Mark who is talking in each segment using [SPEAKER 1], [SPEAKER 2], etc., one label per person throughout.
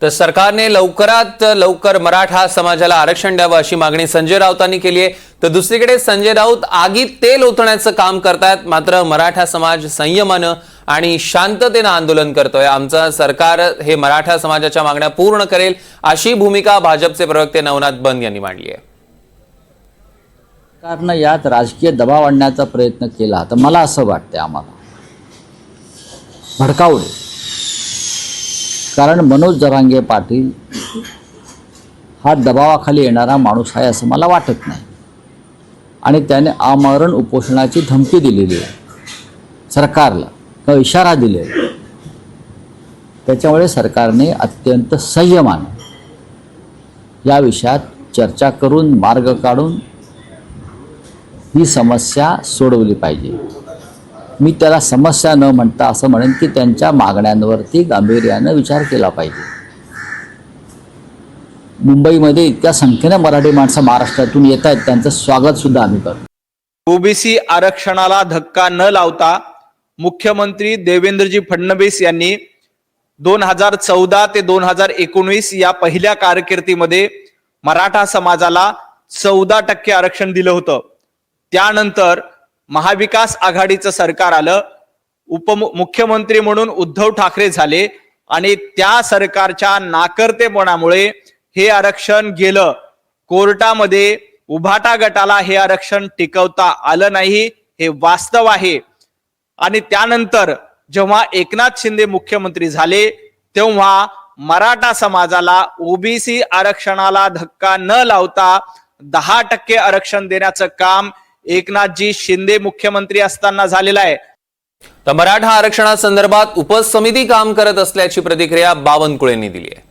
[SPEAKER 1] तर सरकारने लवकरात लवकर मराठा समाजाला आरक्षण द्यावं अशी मागणी संजय राऊतांनी केली आहे। तर दुसरीकडे संजय राऊत आगीत तेल ओतण्याचं काम करतायत। मात्र मराठा समाज संयमानं आणि शांततेनं आंदोलन करतोय। आमचं सरकार हे मराठा समाजाच्या मागण्या पूर्ण करेल अशी भूमिका भाजपचे प्रवक्ते नवनाथ बंद यांनी मांडली आहे।
[SPEAKER 2] सरकारनं यात राजकीय दबाव आणण्याचा प्रयत्न केला तर मला असं वाटतं आम्हाला भडकावू नये। कारण मनोज जरांगे पाटील हा दबावाखाली येणारा माणूस आहे असं मला वाटत नाही आणि त्याने आमरण उपोषणाची धमकी दिलेली आहे सरकारला किंवा इशारा दिलेला आहे। त्याच्यामुळे सरकारने अत्यंत संयमाने या विषयात चर्चा करून मार्ग काढून ही समस्या सोडवली पाहिजे। मी त्याला समस्या न म्हणता असं म्हणेन की त्यांच्या मागण्यांवरती गांभीर्याने विचार केला पाहिजे। मुंबईमध्ये इतक्या संख्येने मराठी माणसं महाराष्ट्रातून येत आहेत, त्यांचं स्वागत सुद्धा आम्ही करतो।
[SPEAKER 3] ओबीसी आरक्षणाला धक्का न लावता मुख्यमंत्री देवेंद्रजी फडणवीस यांनी 2014 ते 2019 या पहिल्या कारकिर्दीमध्ये मराठा समाजाला 14% आरक्षण दिलं होतं। त्यानंतर महाविकास आघाडीचं सरकार आलं, उपमुख्यमंत्री म्हणून उद्धव ठाकरे झाले आणि त्या सरकारच्या नाकर्तेपणामुळे हे आरक्षण गेलं। कोर्टामध्ये उभाटा गटाला हे आरक्षण टिकवता आलं नाही, हे वास्तव आहे। आणि त्यानंतर जेव्हा एकनाथ शिंदे मुख्यमंत्री झाले तेव्हा मराठा समाजाला ओबीसी आरक्षणाला धक्का न लावता 10% आरक्षण देण्याचं काम एकनाथजी शिंदे मुख्यमंत्री असताना झालेला आहे।
[SPEAKER 1] तर मराठा आरक्षणासंदर्भात उपसमिती काम करत असल्याची प्रतिक्रिया बावनकुळेंनी दिली आहे।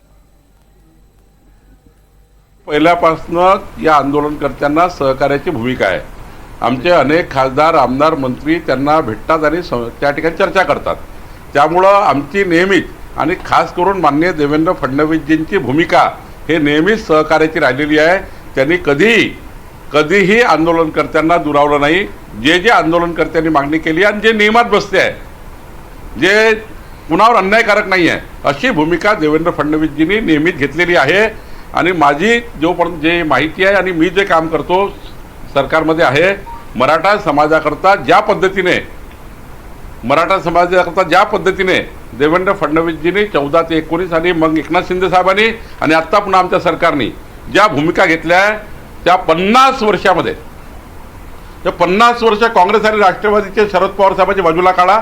[SPEAKER 4] पहिल्यापासून या आंदोलनकर्त्यांना सहकार्याची भूमिका आहे। आमचे अनेक खासदार आमदार मंत्री त्यांना भेटतात आणि त्या ठिकाणी चर्चा करतात। त्यामुळं आमची नेहमीच आणि खास करून माननीय देवेंद्र फडणवीसजींची भूमिका हे नेहमीच सहकार्याची राहिलेली आहे। त्यांनी कधीही आंदोलनकर्त्यांना दुरावलं नाही। जे आंदोलनकर्त्यांनी मागणी केली आणि जे नियमात बसते आहे, जे कुणावर अन्यायकारक नाही आहे, अशी भूमिका देवेंद्र फडणवीसजींनी नेहमीच घेतलेली आहे। आणि माझी जोपर्यंत जे माहिती आहे आणि मी जे काम करतो सरकारमध्ये आहे, मराठा समाजाकरता ज्या पद्धतीने देवेंद्र फडणवीसजींनी 14 ते 19 आणि मग एकनाथ शिंदे साहेबांनी आणि आत्ता पुन्हा आमच्या सरकारने ज्या भूमिका घेतल्या आहे त्या 50 वर्षामध्ये, त्या 50 वर्ष काँग्रेस आणि राष्ट्रवादीचे शरद पवार साहेबांची बाजूला काढा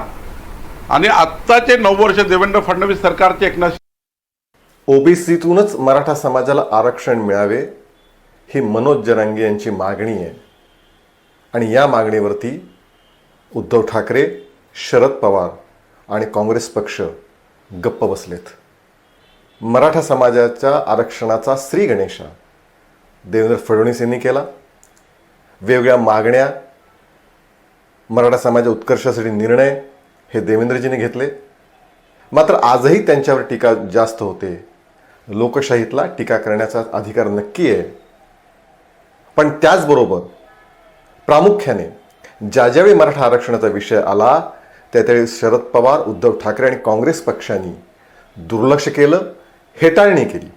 [SPEAKER 4] आणि आत्ताचे 9 वर्ष देवेंद्र फडणवीस सरकारचे एकनाथ
[SPEAKER 5] ओबीसीतूनच मराठा समाजाला आरक्षण मिळावे ही मनोज जरांगे यांची मागणी आहे आणि या मागणीवरती उद्धव ठाकरे, शरद पवार आणि काँग्रेस पक्ष गप्प बसलेत। मराठा समाजाच्या आरक्षणाचा श्री गणेशा देवेंद्र फडणवीस यांनी केला। वेगवेगळ्या मागण्या, मराठा समाजाच्या उत्कर्षासाठी निर्णय हे देवेंद्रजींनी घेतले। मात्र आजही त्यांच्यावर टीका जास्त होते। लोकशाहीतला टीका करण्याचा अधिकार नक्की आहे, पण त्याचबरोबर प्रामुख्याने ज्यावेळी मराठा आरक्षणाचा विषय आला त्यावेळी शरद पवार, उद्धव ठाकरे आणि काँग्रेस पक्षांनी दुर्लक्ष केलं, हेटाळणी केली।